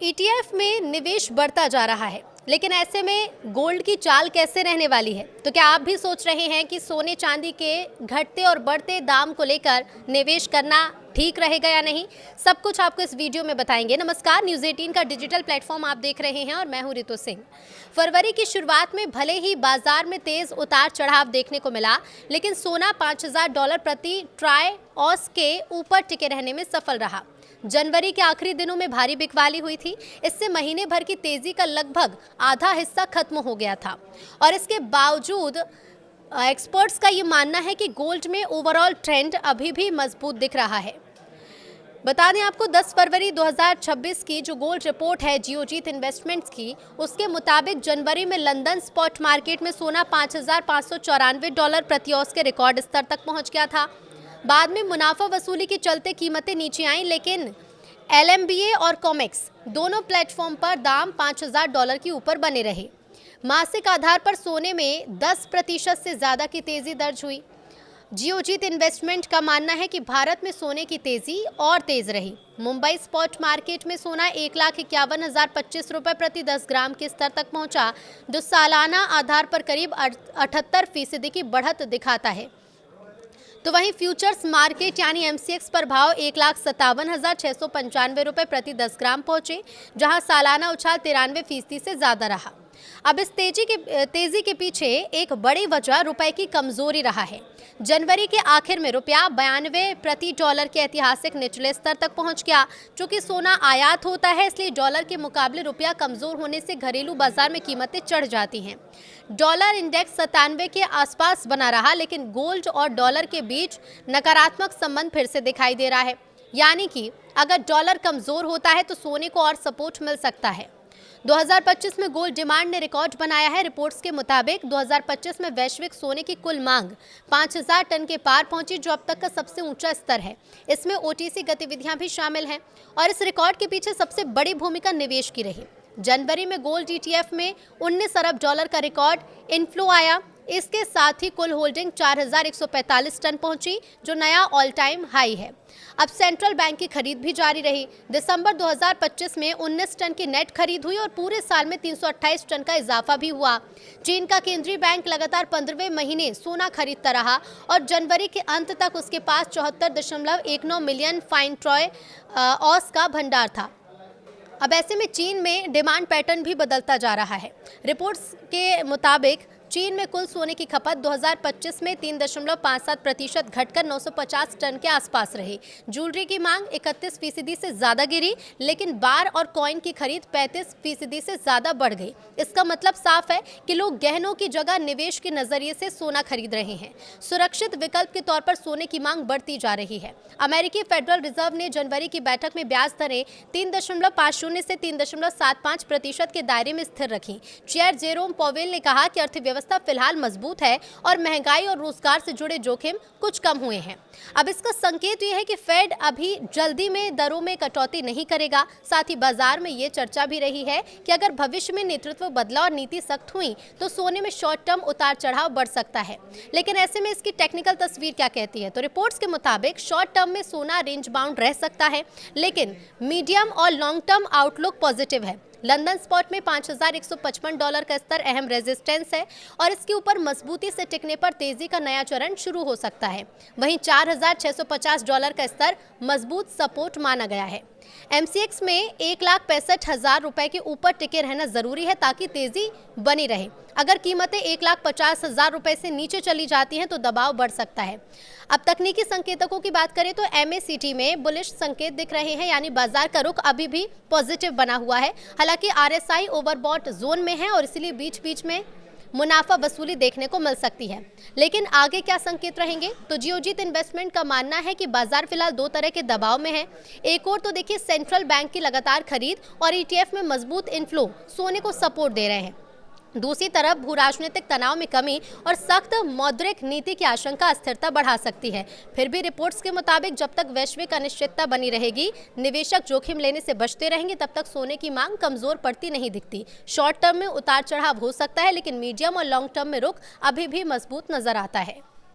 ETF में निवेश बढ़ता जा रहा है, लेकिन ऐसे में गोल्ड की चाल कैसे रहने वाली है? तो क्या आप भी सोच रहे हैं कि सोने चांदी के घटते और बढ़ते दाम को लेकर निवेश करना ठीक रहेगा या नहीं? सब कुछ आपको इस वीडियो में बताएंगे। नमस्कार, न्यूज़ 18 का डिजिटल प्लेटफॉर्म आप देख रहे हैं और मैं हूं रितु सिंह। फरवरी की शुरुआत में भले ही बाजार में तेज उतार चढ़ाव देखने को मिला, लेकिन सोना $5,000 प्रति ट्राई ऑस के ऊपर टिके रहने में सफल रहा। जनवरी के आखिरी दिनों में भारी बिकवाली हुई थी। इससे महीने भर की तेजी का लगभग आधा हिस्सा खत्म हो गया था और इसके बावजूद एक्सपर्ट्स का ये मानना है कि गोल्ड में ओवरऑल ट्रेंड अभी भी मजबूत दिख रहा है। बता दें आपको 10 फरवरी 2026 की जो गोल्ड रिपोर्ट है जियोजीत इन्वेस्टमेंट्स की, उसके मुताबिक जनवरी में लंदन स्पॉट मार्केट में सोना $5,594 प्रति औंस के रिकॉर्ड स्तर तक पहुंच गया था। बाद में मुनाफा वसूली के चलते कीमतें नीचे आईं, लेकिन LMBA और कॉमेक्स दोनों प्लेटफॉर्म पर दाम $5,000 के ऊपर बने रहे। मासिक आधार पर सोने में 10% से ज़्यादा की तेज़ी दर्ज हुई। जियोजीत इन्वेस्टमेंट का मानना है कि भारत में सोने की तेज़ी और तेज़ रही। मुंबई स्पॉट मार्केट में सोना 1,51,025 प्रति 10 ग्राम के स्तर तक पहुंचा, जो सालाना आधार पर करीब 78% की बढ़त दिखाता है। तो वहीं फ्यूचर्स मार्केट यानी MCX पर भाव 1,57,695 प्रति 10 ग्राम पहुंचे, जहां सालाना उछाल 93% से ज़्यादा रहा। अब इस तेजी के पीछे एक बड़ी वजह रुपए की कमजोरी रहा है। जनवरी के आखिर में रुपया 92 प्रति डॉलर के ऐतिहासिक निचले स्तर तक पहुंच गया। चूंकि सोना आयात होता है, इसलिए डॉलर के मुकाबले रुपया कमजोर होने से घरेलू बाजार में कीमतें चढ़ जाती हैं। डॉलर इंडेक्स 97 के आसपास बना रहा, लेकिन गोल्ड और डॉलर के बीच नकारात्मक संबंध फिर से दिखाई दे रहा है। यानी कि अगर डॉलर कमजोर होता है तो सोने को और सपोर्ट मिल सकता है। 2025 में गोल्ड डिमांड ने रिकॉर्ड बनाया है। रिपोर्ट्स के मुताबिक 2025 में वैश्विक सोने की कुल मांग 5,000 टन के पार पहुंची, जो अब तक का सबसे ऊंचा स्तर है। इसमें OTC गतिविधियां भी शामिल हैं और इस रिकॉर्ड के पीछे सबसे बड़ी भूमिका निवेश की रही। जनवरी में गोल्ड ETF में $19 अरब का रिकॉर्ड इनफ्लो आया। इसके साथ ही कुल होल्डिंग 4,145 टन पहुंची, जो नया ऑल टाइम हाई है। अब सेंट्रल बैंक की खरीद भी जारी रही। दिसंबर 2025 में 19 टन की नेट खरीद हुई और पूरे साल में 328 टन का इजाफा भी हुआ। चीन का केंद्रीय बैंक लगातार 15वें महीने सोना खरीदता रहा और जनवरी के अंत तक उसके पास 74.19 मिलियन फाइन ट्रॉय ऑस का भंडार था। अब ऐसे में चीन में डिमांड पैटर्न भी बदलता जा रहा है। रिपोर्ट्स के मुताबिक चीन में कुल सोने की खपत 2025 में 3.57% घटकर 950 टन के आसपास रही। ज्वेलरी की मांग 31% से ज़्यादा गिरी, लेकिन बार और कॉइन की खरीद 35% से ज़्यादा बढ़ गई। इसका मतलब साफ है कि लोग गहनों की जगह निवेश के नज़रिए से सोना खरीद रहे हैं। सुरक्षित विकल्प के तौर पर सोने की मांग बढ़ती जा रही है। अमेरिकी फेडरल रिजर्व ने जनवरी की बैठक में ब्याज दरें 3.50 से 3.75% के दायरे में स्थिर रखी। चेयर जेरोम पॉवेल ने कहा कि अर्थव्यवस्था फिलहाल मजबूत है और महंगाई और रोजगार से जुड़े जोखिम कुछ कम हुए हैं। अब इसका संकेत यह है कि फेड अभी जल्दी में दरों में कटौती नहीं करेगा। साथ ही बाजार में ये चर्चा भी रही है कि अगर भविष्य में नेतृत्व बदला और नीति सख्त हुई तो सोने में शॉर्ट टर्म उतार चढ़ाव बढ़ सकता है। लेकिन ऐसे में इसकी टेक्निकल तस्वीर क्या कहती है? तो रिपोर्ट्स के मुताबिक शॉर्ट टर्म में सोना रेंज बाउंड रह सकता है, लेकिन मीडियम और लॉन्ग टर्म आउटलुक पॉजिटिव है। लंदन स्पॉट में $5,155 का स्तर अहम रेजिस्टेंस है और इसके ऊपर मजबूती से टिकने पर तेजी का नया चरण शुरू हो सकता है। वहीं $4,650 का स्तर मजबूत सपोर्ट माना गया है। MCX में 1,65,000 रुपए के ऊपर टिके रहना जरूरी है ताकि तेजी बनी रहे। अगर कीमतें 1,50,000 रुपए से नीचे चली जाती हैं तो दबाव बढ़ सकता है। अब तकनीकी संकेतकों की बात करें तो MACD में बुलिश संकेत दिख रहे हैं, यानी बाजार का रुख अभी भी पॉजिटिव बना हुआ है। हालांकि RSI ओवरबॉट जोन में है और इसलिए बीच बीच में मुनाफा वसूली देखने को मिल सकती है। लेकिन आगे क्या संकेत रहेंगे? तो जियोजीत इन्वेस्टमेंट का मानना है कि बाजार फिलहाल दो तरह के दबाव में है। एक और तो देखिए सेंट्रल बैंक की लगातार खरीद और ETF में मजबूत इनफ्लो सोने को सपोर्ट दे रहे हैं। दूसरी तरफ भू राजनीतिक तनाव में कमी और सख्त मौद्रिक नीति की आशंका अस्थिरता बढ़ा सकती है। फिर भी रिपोर्ट्स के मुताबिक जब तक वैश्विक अनिश्चितता बनी रहेगी, निवेशक जोखिम लेने से बचते रहेंगे, तब तक सोने की मांग कमजोर पड़ती नहीं दिखती। शॉर्ट टर्म में उतार चढ़ाव हो सकता है, लेकिन मीडियम और लॉन्ग टर्म में रुख अभी भी मजबूत नजर आता है।